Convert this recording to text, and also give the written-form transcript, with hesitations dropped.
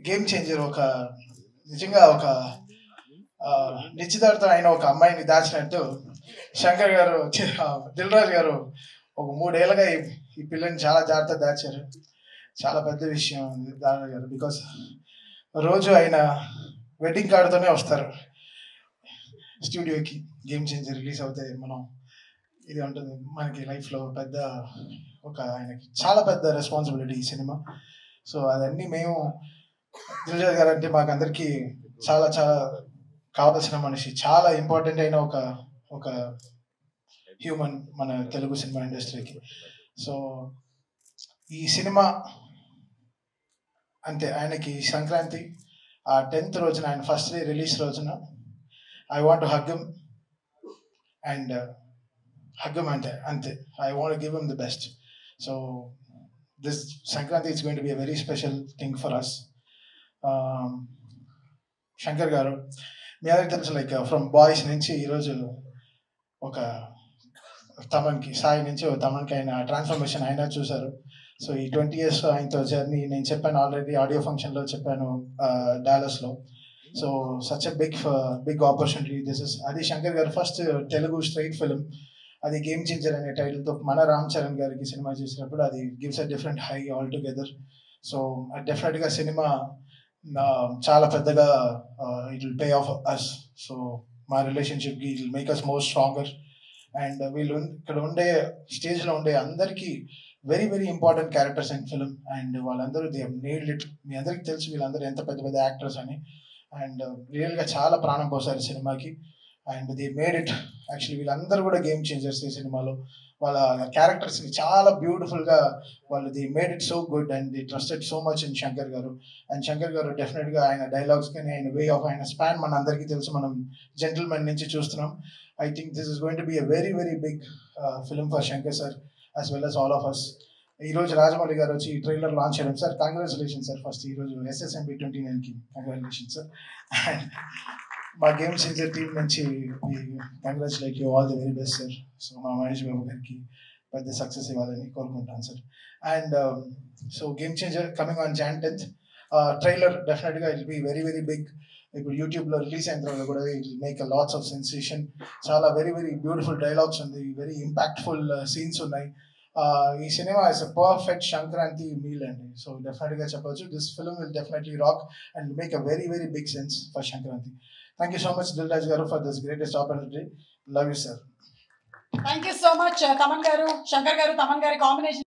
Game changer. ఒక నిజంగా ఒక నిశ్చితార్థం అయిన ఒక అమ్మాయిని దాచినట్టు శంకర్ గారు దిల్ రాజు గారు ఒక 3 ఏళ్ళుగా ఈ పిల్లని చాలా జాగ్రత్తగా దాచారు. చాలా పెద్ద విషయం దాని గారు. బికాస్ రోజు ఆయన వెడ్డింగ్ కార్డుతోనే వస్తారు స్టూడియోకి. గేమ్ చేంజర్ రిలీజ్ అవుతే మనం ఇది ఉంటుంది మనకి లైఫ్లో పెద్ద ఒక ఆయనకి చాలా పెద్ద రెస్పాన్సిబిలిటీ ఈ సినిమా. సో అదన్నీ మేము దిల్రాజు గారు అంటే మాకు అందరికీ చాలా చాలా కావాల్సిన మనిషి, చాలా ఇంపార్టెంట్ అయిన ఒక హ్యూమన్ మన తెలుగు సినిమా ఇండస్ట్రీకి. సో ఈ సినిమా అంతే ఆయనకి సంక్రాంతి ఆ 10th రోజున, ఆయన ఫస్ట్ డే రిలీజ్ రోజున I want hug him and hug him ante. I want to give him the best. So this Sankranti is going to be a very special thing for us. Shankar garu, మీ అందరికి తెలుసు like from boys నుంచి ఈరోజు ఒక తమన్కి, సాయి నుంచి ఒక తమన్కి ఆయన transformation అయినా చూశారు. సో ఈ 20 years ఆయనతో జర్నీ నేను చెప్పాను ఆల్రెడీ, ఆడియో ఫంక్షన్లో చెప్పాను డాలస్లో. So such a big opportunity this is. అది Shankar garu first Telugu straight film, అది గేమ్ చేంజర్ అనే టైటిల్తో మన రామ్ చరణ్ గారికి సినిమా చూసినప్పుడు అది gives a different high all together. So డెఫినెట్గా సినిమా చాలా పెద్దగా it will pay off us. So మా రిలేషన్షిప్కి it will make us more stronger. And వీళ్ళు ఇక్కడ ఉండే స్టేజ్లో ఉండే అందరికీ very very important characters in film. And వాళ్ళందరూ దే నేల్డ్ ఇట్. మీ అందరికీ తెలుసు వీళ్ళందరూ ఎంత పెద్ద పెద్ద యాక్టర్స్ అని. అండ్ రియల్గా చాలా ప్రాణం పోసారు సినిమాకి. And they made it. Actually వీళ్ళందరూ కూడా గేమ్ చేంజర్స్ ఈ సినిమాలో. వాళ్ళ క్యారెక్టర్స్ని చాలా బ్యూటిఫుల్గా వాళ్ళు they made it so good and they trusted so much in Shankar గారు. అండ్ శంకర్ గారు డెఫినెట్గా ఆయన డైలాగ్స్ కానీ ఆయన వే ఆఫ్ ఆయన స్పాన్ మన అందరికీ తెలుసు, మనం జెంటిల్మెన్ నుంచి చూస్తున్నాం. I think this is going to be a very very big film for Shankar sir as well as all of us. ఈరోజు రాజమౌళి గారు వచ్చి ఈ ట్రైలర్ లాంచ్ చేయడం సార్, కంగ్రాచులేషన్ సార్. ఫస్ట్ ఈరోజు SSMB 29కి కంగ్రాచులేషన్ సార్. అండ్ మా game changer team నుంచి congratulate you, all the very best sir. So మా మహేష్ బాబు గారికి పెద్ద సక్సెస్ ఇవ్వాలని కోరుకుంటాను sir. And so game changer coming on Jan 10th. Trailer డెఫినెట్గా it be very very big. ఇప్పుడు యూట్యూబ్లో రిలీజ్ అయిన తర్వాత కూడా it will make a lots of sensation. చాలా వెరీ వెరీ బ్యూటిఫుల్ డైలాగ్స్ ఉంది, వెరీ ఇంపాక్ట్ఫుల్ సీన్స్ ఉన్నాయి. ఈ సినిమా is a perfect Sankranti meal అండి. సో డెఫినెట్గా చెప్పొచ్చు this film will definitely rock and make a very very big sense for Sankranti. Thank you so much, Dil Raj garu, for this greatest opportunity. Love you, sir. Thank you so much, Taman garu, Shankar garu, Taman gari combination.